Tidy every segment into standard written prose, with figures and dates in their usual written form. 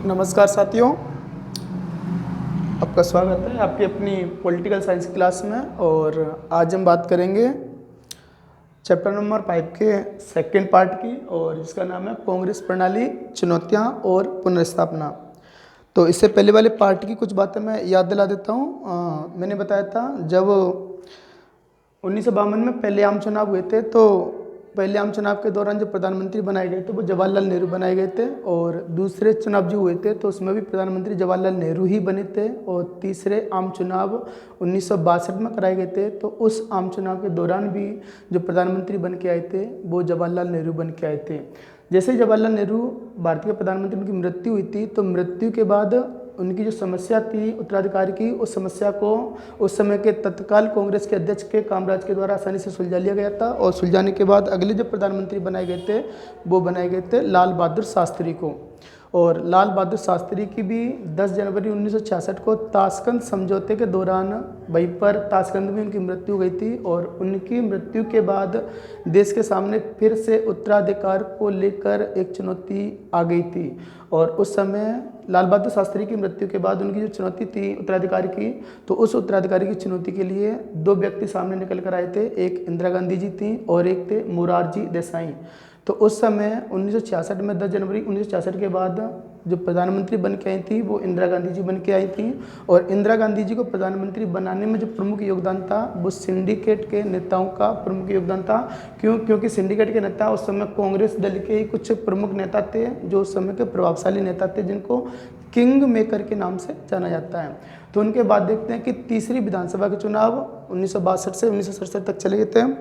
नमस्कार साथियों, आपका स्वागत है आपकी अपनी पॉलिटिकल साइंस क्लास में। और आज हम बात करेंगे चैप्टर नंबर 5 के सेकंड पार्ट की, और इसका नाम है कांग्रेस प्रणाली, चुनौतियां और पुनर्स्थापना। तो इससे पहले वाले पार्ट की कुछ बातें मैं याद दिला देता हूँ। मैंने बताया था जब 1952 में पहले आम चुनाव हुए थे, तो पहले आम चुनाव के दौरान जो प्रधानमंत्री बनाए गए थे वो जवाहरलाल नेहरू बनाए गए थे, और दूसरे चुनाव जो हुए थे तो उसमें भी प्रधानमंत्री जवाहरलाल नेहरू ही बने थे, और तीसरे आम चुनाव 1962 में कराए गए थे। तो उस आम चुनाव के दौरान भी जो प्रधानमंत्री बन के आए थे वो जवाहरलाल नेहरू बन के आए थे। जैसे ही जवाहरलाल नेहरू भारतीय प्रधानमंत्री की मृत्यु हुई थी, तो मृत्यु के बाद उनकी जो समस्या थी उत्तराधिकारी की, उस समस्या को उस समय के तत्काल कांग्रेस के अध्यक्ष के कामराज के द्वारा आसानी से सुलझा लिया गया था। और सुलझाने के बाद अगले जो प्रधानमंत्री बनाए गए थे वो बनाए गए थे लाल बहादुर शास्त्री को। और लाल बहादुर शास्त्री की भी 10 जनवरी 1966 को ताशकंद समझौते के दौरान वहीं पर ताशकंद में उनकी मृत्यु हो गई थी। और उनकी मृत्यु के बाद देश के सामने फिर से उत्तराधिकार को लेकर एक चुनौती आ गई थी। और उस समय लाल बहादुर शास्त्री की मृत्यु के बाद उनकी जो चुनौती थी उत्तराधिकारी की, तो उस उत्तराधिकारी की चुनौती के लिए दो व्यक्ति सामने निकल कर आए थे। एक इंदिरा गांधी जी थी और एक थे मोरारजी देसाई। तो उस समय 1966 में 10 जनवरी 1966 के बाद जो प्रधानमंत्री बन के आई थी वो इंदिरा गांधी जी बन के आई थी। और इंदिरा गांधी जी को प्रधानमंत्री बनाने में जो प्रमुख योगदान था वो सिंडिकेट के नेताओं का प्रमुख योगदान था। क्योंकि सिंडिकेट के नेता उस समय कांग्रेस दल के ही कुछ प्रमुख नेता थे, जो उस समय के प्रभावशाली नेता थे, जिनको किंग मेकर के नाम से जाना जाता है। तो उनके बाद देखते हैं कि तीसरी विधानसभा के चुनाव 1962 से 1967 तक चले गए थे।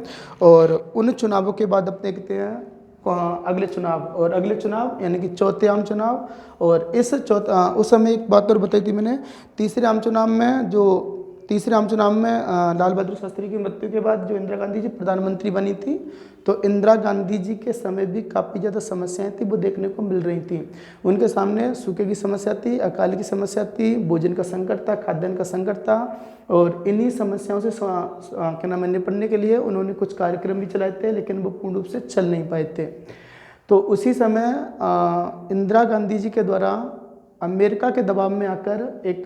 और उन चुनावों के बाद अब देखते हैं अगले चुनाव यानी कि चौथे आम चुनाव। और उस समय एक बात और बताई थी मैंने, तीसरे आम चुनाव में लाल बहादुर शास्त्री की मृत्यु के बाद जो इंदिरा गांधी जी प्रधानमंत्री बनी थी, तो इंदिरा गांधी जी के समय भी काफ़ी ज़्यादा समस्याएं थी वो देखने को मिल रही थी। उनके सामने सूखे की समस्या थी, अकाल की समस्या थी, भोजन का संकट था, खाद्यान्न का संकट था। और इन्हीं समस्याओं से निपटने के लिए उन्होंने कुछ कार्यक्रम भी चलाए थे, लेकिन वो पूर्ण रूप से चल नहीं पाए थे। तो उसी समय इंदिरा गांधी जी के द्वारा अमेरिका के दबाव में आकर एक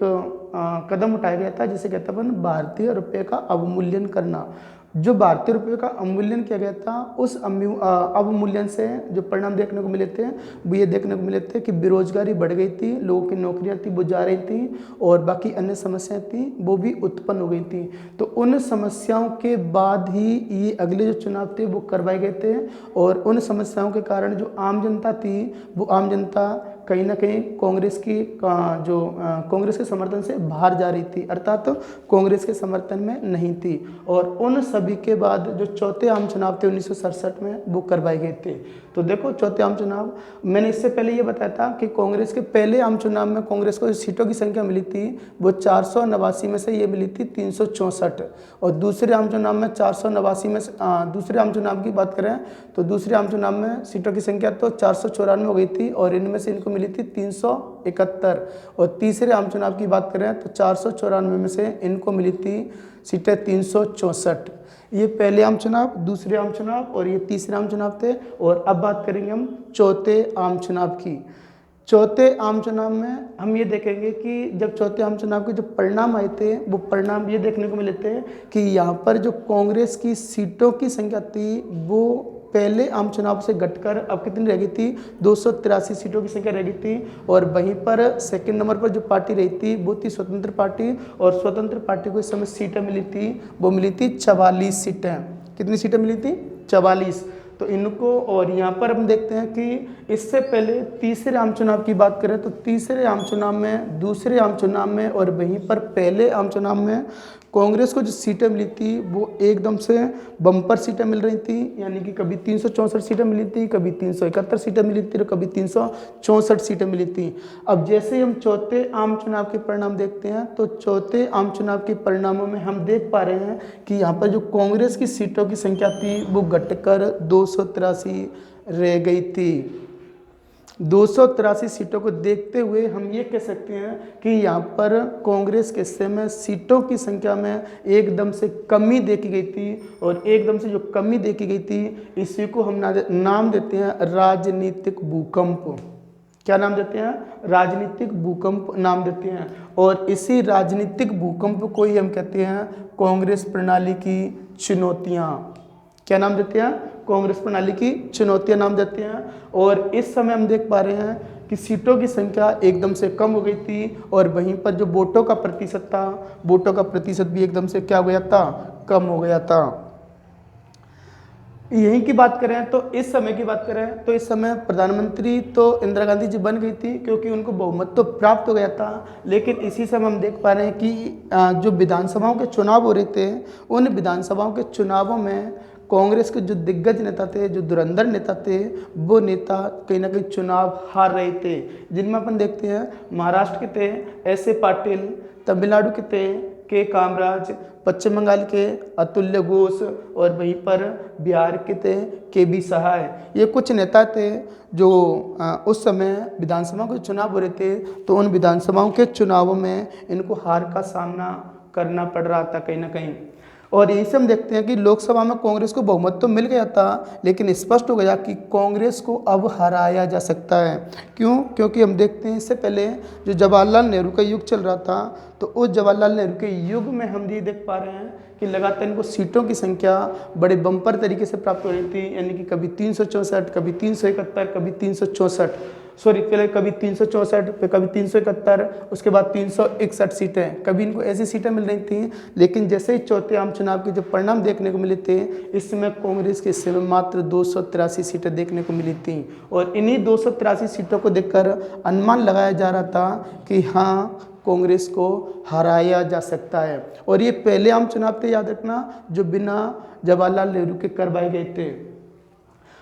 कदम उठाया गया था, जिसे कहते हैं भारतीय रुपये का अवमूल्यन करना। जो भारतीय रुपये का अवमूल्यन किया गया था, उस अवमूल्यन से जो परिणाम देखने को मिले थे वो ये देखने को मिले थे कि बेरोजगारी बढ़ गई थी, लोगों की नौकरियां थी वो जा रही थी, और बाकी अन्य समस्याएं थी वो भी उत्पन्न हो गई थी। तो उन समस्याओं के बाद ही ये अगले जो चुनाव थे वो करवाए गए थे। और उन समस्याओं के कारण जो आम जनता थी वो आम जनता कहीं ना कहीं कांग्रेस के समर्थन से बाहर जा रही थी, अर्थात तो कांग्रेस के समर्थन में नहीं थी। और उन सभी के बाद जो चौथे आम चुनाव थे 1967 में वो करवाए गए थे। तो देखो चौथे आम चुनाव, मैंने इससे पहले ये बताया था कि कांग्रेस के पहले आम चुनाव में कांग्रेस को सीटों की संख्या मिली थी वो 489 में से ये मिली थी 364। और दूसरे आम चुनाव में 489 में से दूसरे आम चुनाव की बात करें तो दूसरे आम चुनाव में सीटों की संख्या तो 494 हो गई थी, और इनमें से इनको मिली थी 371। और तीसरे आम चुनाव की बात करें तो 494 में से इनको मिली थी सीटें 364। ये पहले आम चुनाव, दूसरे आम चुनाव और ये तीसरे आम चुनाव थे। और अब बात करेंगे हम चौथे आम चुनाव की। चौथे आम चुनाव में हम ये देखेंगे कि जब चौथे आम चुनाव के जो परिणाम आए थे वो परिणाम ये देखने को मिले थे कि यहाँ पर जो कांग्रेस की सीटों की संख्या थी वो पहले आम चुनाव से घटकर अब कितनी रह गई थी, 283 सीटों की संख्या रह गई थी। और वहीं पर सेकंड नंबर पर जो पार्टी रही थी वो थी स्वतंत्र पार्टी, और स्वतंत्र पार्टी को इस समय सीटें मिली थी, वो मिली थी 44 सीटें। कितनी सीटें मिली थी? 44। तो इनको, और यहाँ पर हम देखते हैं कि इससे पहले तीसरे आम चुनाव की बात करें तो तीसरे आम चुनाव में, दूसरे आम चुनाव में और वहीं पर पहले आम चुनाव में कांग्रेस को जो सीटें मिली थी वो एकदम से बम्पर सीटें मिल रही थी, यानी कि कभी 364 सीटें मिली थी, कभी 371 सीटें मिली थी और कभी 364 सीटें मिली थी। अब जैसे ही हम चौथे आम चुनाव के परिणाम देखते हैं तो चौथे आम चुनाव के परिणामों में हम देख पा रहे हैं कि यहाँ पर जो कांग्रेस की सीटों की संख्या थी वो घटकर 283 रह गई थी। 283 सीटों को देखते हुए हम ये कह सकते हैं कि यहाँ पर कांग्रेस के हिस्से में सीटों की संख्या में एकदम से कमी देखी गई थी, और एकदम से जो कमी देखी गई थी इसी को हम नाम देते हैं राजनीतिक भूकंप। क्या नाम देते हैं? राजनीतिक भूकंप नाम देते हैं। और इसी राजनीतिक भूकंप को ही हम कहते हैं कांग्रेस प्रणाली की चुनौतियां। क्या नाम देते हैं? कांग्रेस प्रणाली की चुनौतियां नाम देते हैं। और इस समय हम देख पा रहे हैं कि सीटों की संख्या एकदम से कम हो गई थी और वहीं पर जो वोटों का प्रतिशत था, वोटों का प्रतिशत भी एकदम से क्या हो गया था? कम हो गया था। यहीं की बात करें तो इस समय की बात करें तो इस समय प्रधानमंत्री तो इंदिरा गांधी जी बन गई थी क्योंकि उनको बहुमत तो प्राप्त हो गया था। लेकिन इसी समय हम देख पा रहे हैं कि जो विधानसभाओं के चुनाव हो रहे थे, उन विधानसभाओं के चुनावों में कांग्रेस के जो दिग्गज नेता थे, जो धुरंधर नेता थे, वो नेता कहीं ना कहीं चुनाव हार रहे थे। जिनमें अपन देखते हैं महाराष्ट्र के थे एस.ए. पाटिल, तमिलनाडु के थे के कामराज, पश्चिम बंगाल के अतुल्य घोष और वहीं पर बिहार के थे के.बी. सहाय। ये कुछ नेता थे जो उस समय विधानसभा के चुनाव हो रहे थे, तो उन विधानसभाओं के चुनावों में इनको हार का सामना करना पड़ रहा था कहीं ना कहीं। और यही से हम देखते हैं कि लोकसभा में कांग्रेस को बहुमत तो मिल गया था, लेकिन स्पष्ट हो गया कि कांग्रेस को अब हराया जा सकता है। क्यों? क्योंकि हम देखते हैं इससे पहले जो जवाहरलाल नेहरू का युग चल रहा था, तो उस जवाहरलाल नेहरू के युग में हम ये देख पा रहे हैं कि लगातार इनको सीटों की संख्या बड़े बम्पर तरीके से प्राप्त हो रही थी। यानी कि कभी 364, कभी 371, कभी 364, सॉरी पहले कभी 364, फिर कभी 371, उसके बाद 361 सीटें, कभी इनको ऐसी सीटें मिल रही थी। लेकिन जैसे ही चौथे आम चुनाव के जो परिणाम देखने को मिले थे, इसमें कांग्रेस के हिस्से में मात्र 283 सीटें देखने को मिली थी। और इन्हीं 283 सीटों को देखकर अनुमान लगाया जा रहा था कि हाँ, कांग्रेस को हराया जा सकता है। और ये पहले आम चुनाव थे, याद रखना, जो बिना जवाहरलाल नेहरू के करवाए गए थे।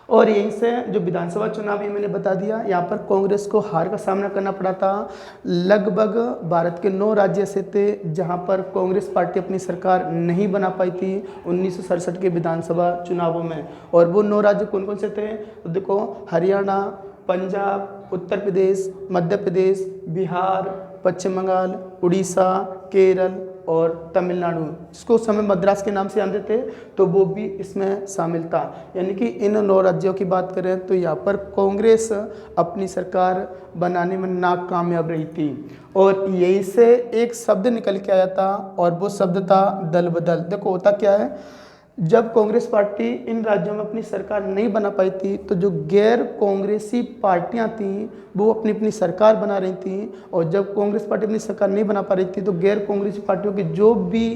और यहीं से जो विधानसभा चुनाव ये मैंने बता दिया, यहाँ पर कांग्रेस को हार का सामना करना पड़ा था। लगभग भारत के 9 राज्य ऐसे थे जहाँ पर कांग्रेस पार्टी अपनी सरकार नहीं बना पाई थी 1967 के विधानसभा चुनावों में। और वो 9 राज्य कौन कौन से थे? तो देखो, हरियाणा, पंजाब, उत्तर प्रदेश, मध्य प्रदेश, बिहार, पश्चिम बंगाल, उड़ीसा, केरल और तमिलनाडु, जिसको उस समय मद्रास के नाम से जानते थे, तो वो भी इसमें शामिल था। यानी कि इन 9 राज्यों की बात करें तो यहाँ पर कांग्रेस अपनी सरकार बनाने में नाकामयाब रही थी। और यहीं से एक शब्द निकल के आया था और वो शब्द था दल बदल। देखो होता क्या है, जब कांग्रेस पार्टी इन राज्यों में अपनी सरकार नहीं बना पाई थी, तो जो गैर कांग्रेसी पार्टियां थीं वो अपनी अपनी सरकार बना रही थीं। और जब कांग्रेस पार्टी अपनी सरकार नहीं बना पा रही थी, तो गैर कांग्रेसी पार्टियों के जो भी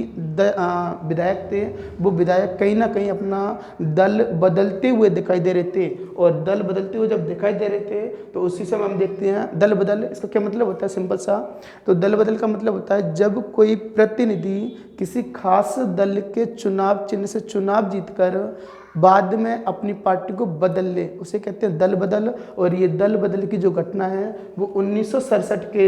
विधायक थे, वो विधायक कहीं ना कहीं अपना दल बदलते हुए दिखाई दे रहे थे। और दल बदलते हुए जब दिखाई दे रहे थे, तो उसी समय हम देखते हैं दल बदल, इसका क्या मतलब होता है? सिंपल सा, तो दल बदल का मतलब होता है जब कोई प्रतिनिधि किसी खास दल के चुनाव चिन्ह से चुनाव जीतकर बाद में अपनी पार्टी को बदल ले, उसे कहते हैं दल बदल। और ये दल बदल की जो घटना है वो 1967 के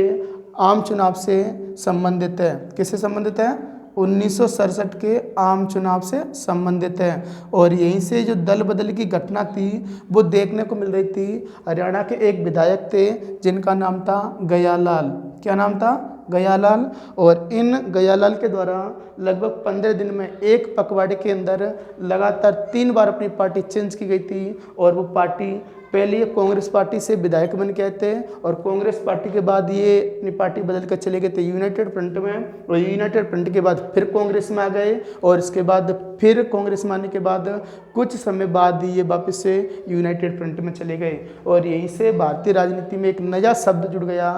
आम चुनाव से संबंधित है। किससे संबंधित है? 1967 के आम चुनाव से संबंधित है। और यहीं से जो दल बदल की घटना थी वो देखने को मिल रही थी। हरियाणा के एक विधायक थे जिनका नाम था गयालाल। क्या नाम था? गयालाल। और इन गयालाल के द्वारा लगभग 15 दिन में एक पखवाड़े के अंदर लगातार 3 बार अपनी पार्टी चेंज की गई थी। और वो पार्टी पहले ये कांग्रेस पार्टी से विधायक बन के आए थे, और कांग्रेस पार्टी के बाद ये अपनी पार्टी बदल कर चले गए थे यूनाइटेड फ्रंट में। और यूनाइटेड फ्रंट के बाद फिर कांग्रेस में आ गए, और इसके बाद फिर कांग्रेस में आने के बाद कुछ समय बाद ये वापस से यूनाइटेड फ्रंट में चले गए। और यहीं से भारतीय राजनीति में एक नया शब्द जुड़ गया,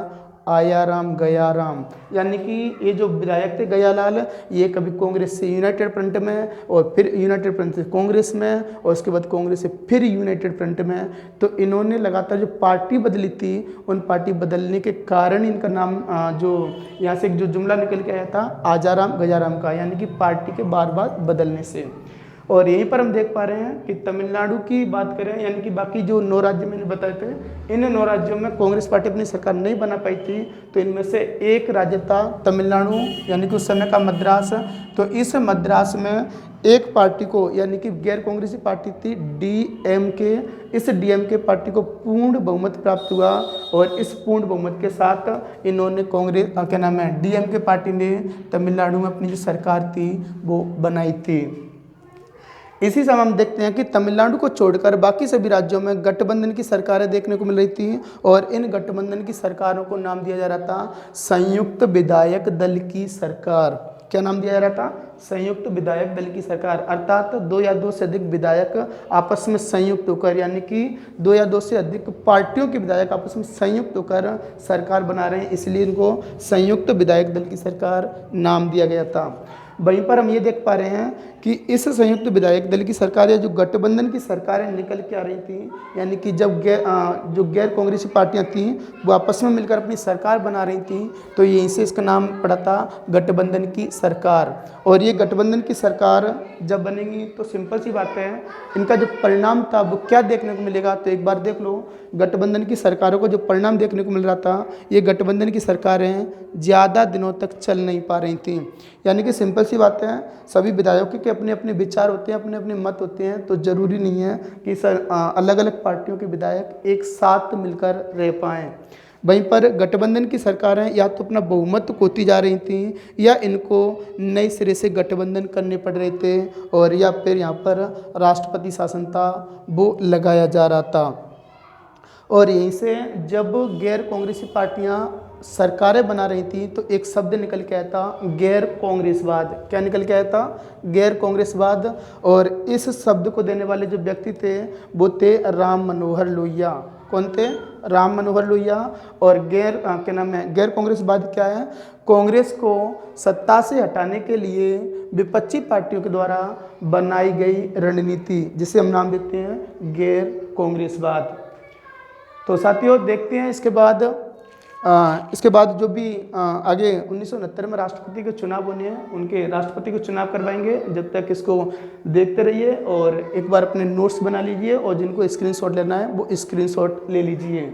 आया राम गया राम। यानी कि ये जो विधायक थे गयालाल, ये कभी कांग्रेस से यूनाइटेड फ्रंट में, और फिर यूनाइटेड फ्रंट से कांग्रेस में, और उसके बाद कांग्रेस से फिर यूनाइटेड फ्रंट में। तो इन्होंने लगातार जो पार्टी बदली थी, उन पार्टी बदलने के कारण इनका नाम जो यहाँ से एक जो जुमला निकल के आया था आजा राम गया राम का, यानी कि पार्टी के बार बार बदलने से। और यहीं पर हम देख पा रहे हैं कि तमिलनाडु की बात करें, यानी कि बाकी जो 9 राज्य मैंने बताए थे, इन 9 राज्यों में कांग्रेस पार्टी अपनी सरकार नहीं बना पाई थी। तो इनमें से एक राज्य था तमिलनाडु, यानी कि उस समय का मद्रास। तो इस मद्रास में एक पार्टी को, यानी कि गैर कांग्रेसी पार्टी थी डीएमके, इस डीएमके पार्टी को पूर्ण बहुमत प्राप्त हुआ। और इस पूर्ण बहुमत के साथ इन्होंने कांग्रेस क्या नाम है डीएमके पार्टी ने तमिलनाडु में अपनी जो सरकार थी वो बनाई थी। इसी समय हम देखते हैं कि तमिलनाडु को छोड़कर बाकी सभी राज्यों में गठबंधन की सरकारें देखने को मिल रही थी और इन गठबंधन की सरकारों को नाम दिया जा रहा था संयुक्त विधायक दल की सरकार। क्या नाम दिया जा रहा था? संयुक्त विधायक दल की सरकार, अर्थात दो या दो से अधिक विधायक आपस में संयुक्त होकर, यानी कि दो या दो से अधिक पार्टियों के विधायक आपस में संयुक्त होकर सरकार बना रहे हैं, इसलिए इनको संयुक्त विधायक दल की सरकार नाम दिया गया था। वहीं पर हम ये देख पा रहे हैं कि इस संयुक्त विधायक दल की सरकार या जो गठबंधन की सरकारें निकल के आ रही थी, यानी कि जब जो गैर कांग्रेसी पार्टियां थीं वो आपस में मिलकर अपनी सरकार बना रही थी, तो यहीं से इसका नाम पड़ा था गठबंधन की सरकार। और ये गठबंधन की सरकार जब बनेगी तो सिंपल सी बात है, इनका जो परिणाम था वो क्या देखने को मिलेगा, तो एक बार देख लो। गठबंधन की सरकारों को जो परिणाम देखने को मिल रहा था, ये गठबंधन की सरकारें ज़्यादा दिनों तक चल नहीं पा रही थी। यानी कि सिंपल सी बात है, सभी विधायकों के अपने अपने विचार होते हैं, अपने अपने मत होते हैं, तो ज़रूरी नहीं है कि अलग अलग पार्टियों के विधायक एक साथ मिलकर रह पाएँ। वहीं पर गठबंधन की सरकारें या तो अपना बहुमत खोती जा रही थीं या इनको नए सिरे से गठबंधन करने पड़ रहे थे, और या फिर यहाँ पर राष्ट्रपति शासन था वो लगाया जा रहा था। और यहीं से जब गैर कांग्रेसी पार्टियां सरकारें बना रही थी तो एक शब्द निकल के आया था गैर कांग्रेसवाद। क्या निकल के आया था? गैर कांग्रेसवाद। और इस शब्द को देने वाले जो व्यक्ति थे वो थे राम मनोहर लोहिया। कौन थे? राम मनोहर लोहिया। और क्या नाम है, गैर कांग्रेसवाद क्या है? कांग्रेस को सत्ता से हटाने के लिए विपक्षी पार्टियों के द्वारा बनाई गई रणनीति, जिसे हम नाम देते हैं गैर कांग्रेसवाद। तो साथियों देखते हैं इसके बाद जो भी आगे 1969 में राष्ट्रपति के चुनाव होने हैं, उनके राष्ट्रपति को चुनाव करवाएंगे। जब तक इसको देखते रहिए और एक बार अपने नोट्स बना लीजिए, और जिनको स्क्रीनशॉट लेना है वो स्क्रीनशॉट ले लीजिए।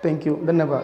थैंक यू, धन्यवाद।